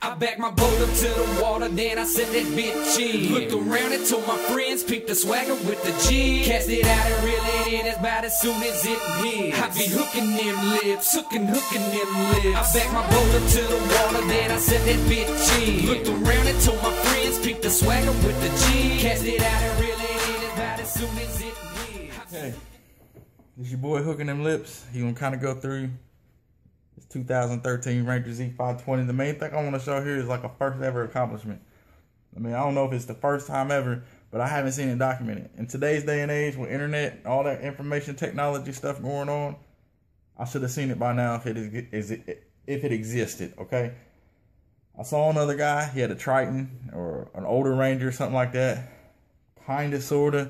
I backed my boat up to the water, then I set that bitch in. Looked around and told my friends, peep the swagger with the G. Cast it out and reel it in about as soon as it hits. I be hooking them lips, hooking them lips. I backed my boat up to the water, then I set that bitch in. Looked around and told my friends, peep the swagger with the G. Cast it out and reel it in about as soon as it hits. Hey, this your boy hooking them lips. He gonna kind of go through this 2013 Ranger Z520. The main thing I want to show here is like a first ever accomplishment. I mean, I don't know if it's the first time ever, but I haven't seen it documented. In today's day and age with internet, all that information technology stuff going on, I should have seen it by now if it existed, okay? I saw another guy, he had a Triton or an older Ranger, something like that. Kinda, sorta,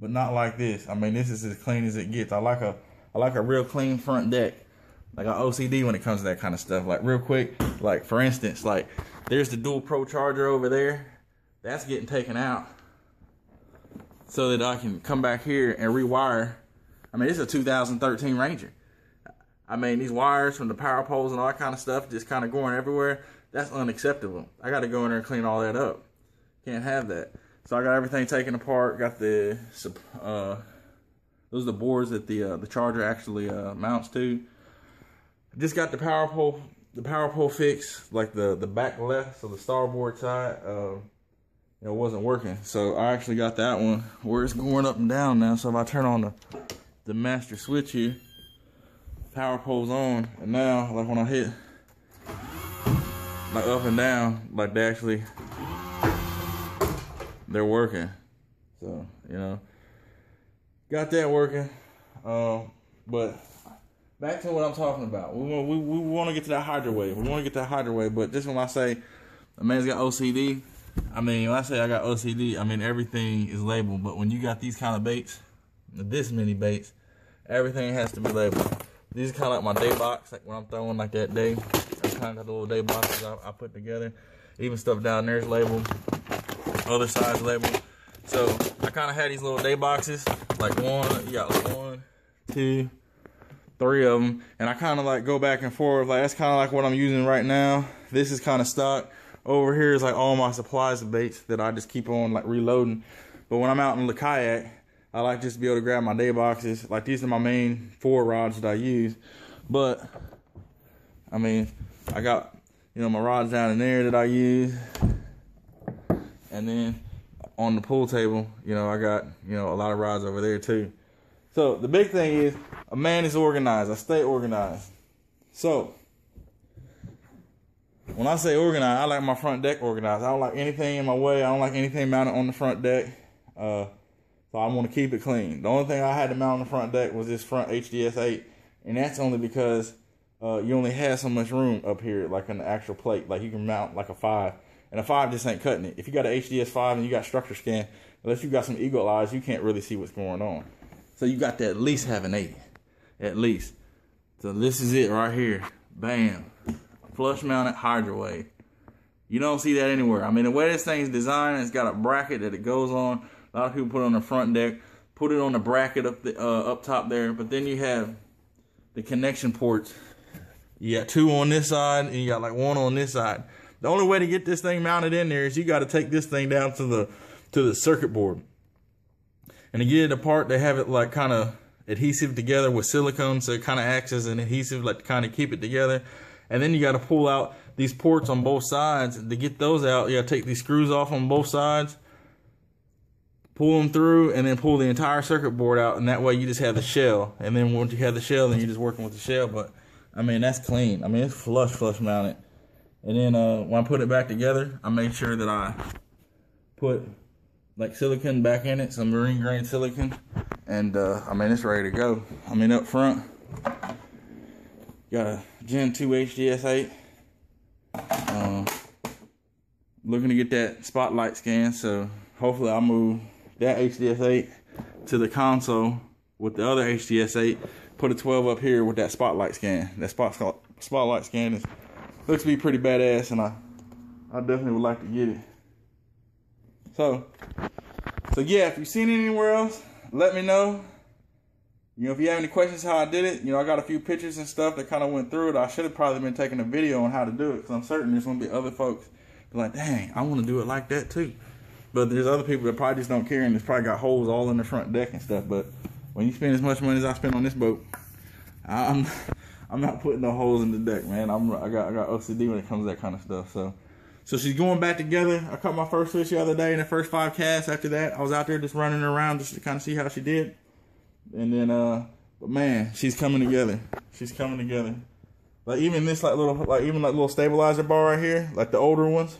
but not like this. I mean, this is as clean as it gets. I like a real clean front deck. Like an OCD when it comes to that kind of stuff. Like real quick, like for instance, like there's the dual pro charger over there. That's getting taken out so that I can come back here and rewire. I mean, it's a 2013 Ranger. I mean, these wires from the power poles and all that kind of stuff just kind of going everywhere. That's unacceptable. I got to go in there and clean all that up. Can't have that. So I got everything taken apart. Got the those are the boards that the charger actually mounts to. Just got the power pole fixed, like the back left, so the starboard side, wasn't working. So I actually got that one where it's going up and down now. So if I turn on the master switch here, power pole's on, and now like when I hit like up and down, like they're working. So got that working, but. Back to what I'm talking about. We want to get to that hydrowave. We want to get to that hydrowave. But just when I say a man's got OCD, I mean, when I say I got OCD, I mean everything is labeled. But when you got these kind of baits, this many baits, everything has to be labeled. These are kind of like my day box, like when I'm throwing like that day. I kind of got the little day boxes I put together. Even stuff down there is labeled. Other side's labeled. So I kind of had these little day boxes. Like you got like 1, 2, 3 of them, and I kind of like go back and forth. Like that's kind of like what I'm using right now. This is kind of stock. Over here is like all my supplies of baits that I just keep on like reloading. But when I'm out in the kayak, I like just to be able to grab my day boxes. Like these are my main 4 rods that I use. But I mean, I got my rods down in there that I use, and then on the pool table, I got a lot of rods over there too. So the big thing is, a man is organized. I stay organized. So when I say organized, I like my front deck organized. I don't like anything in my way. I don't like anything mounted on the front deck. So I want to keep it clean. The only thing I had to mount on the front deck was this front HDS 8, and that's only because you only have so much room up here, like an actual plate. Like you can mount like a 5, and a 5 just ain't cutting it. If you got an HDS 5 and you got structure scan, unless you got some eagle eyes, you can't really see what's going on. So you got to at least have an 8, at least. So this is it right here. Bam. Flush mounted hydrowave. You don't see that anywhere. I mean, the way this thing is designed, it's got a bracket that it goes on. A lot of people put it on the front deck, put it on the bracket up top there. But then you have the connection ports. You got 2 on this side, and you got like 1 on this side. The only way to get this thing mounted in there is you got to take this thing down to the circuit board. And to get it apart, they have it like kind of adhesive together with silicone, so it kind of acts as an adhesive, like to kind of keep it together. And then you got to pull out these ports on both sides. To get those out, you got to take these screws off on both sides, pull them through, and then pull the entire circuit board out. And that way you just have the shell. And then once you have the shell, then you're just working with the shell. But I mean, that's clean. I mean, it's flush mounted. And then when I put it back together, I make sure that I put like silicone back in it, some marine grade silicone, and I mean it's ready to go. I mean up front, got a Gen 2 HDS 8. Looking to get that spotlight scan, so hopefully I'll move that HDS 8 to the console with the other HDS 8. Put a 12 up here with that spotlight scan. That spotlight scan looks to be pretty badass, and I definitely would like to get it. So yeah, if you've seen it anywhere else, let me know. You know, if you have any questions how I did it, you know, I got a few pictures and stuff that kind of went through it. I should have probably been taking a video on how to do it, because I'm certain there's going to be other folks like, dang, I want to do it like that too. But there's other people that probably just don't care, and it's probably got holes all in the front deck and stuff. But when you spend as much money as I spend on this boat, I'm not putting no holes in the deck, man. I got OCD when it comes to that kind of stuff. So she's going back together. I caught my first fish the other day in the first 5 casts. After that, I was out there just running around just to kind of see how she did. And then, but man, she's coming together. She's coming together. Like even this, little stabilizer bar right here, like the older ones.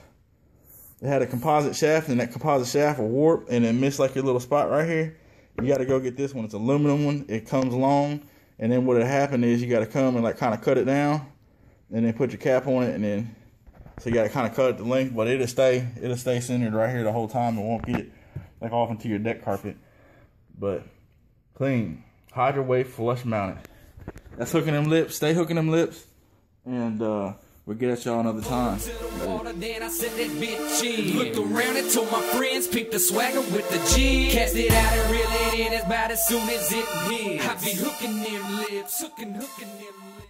It had a composite shaft, and that composite shaft will warp and then miss like your little spot right here. You got to go get this one. It's an aluminum one. It comes long, and then what'll happen is you got to come and like kind of cut it down, and then put your cap on it, and then so you got to kind of cut it to length, but it'll stay centered right here the whole time. It won't get like off into your deck carpet. But clean, hydrowave flush mounted. That's hooking them lips. Stay hooking them lips, and we'll get at y'all another time. Then I set that bitch in. Looked around and told my friends, peep the swagger with the G. Cast it out and reel it in as bad as soon as it hits. I be hooking them lips, hooking them lips.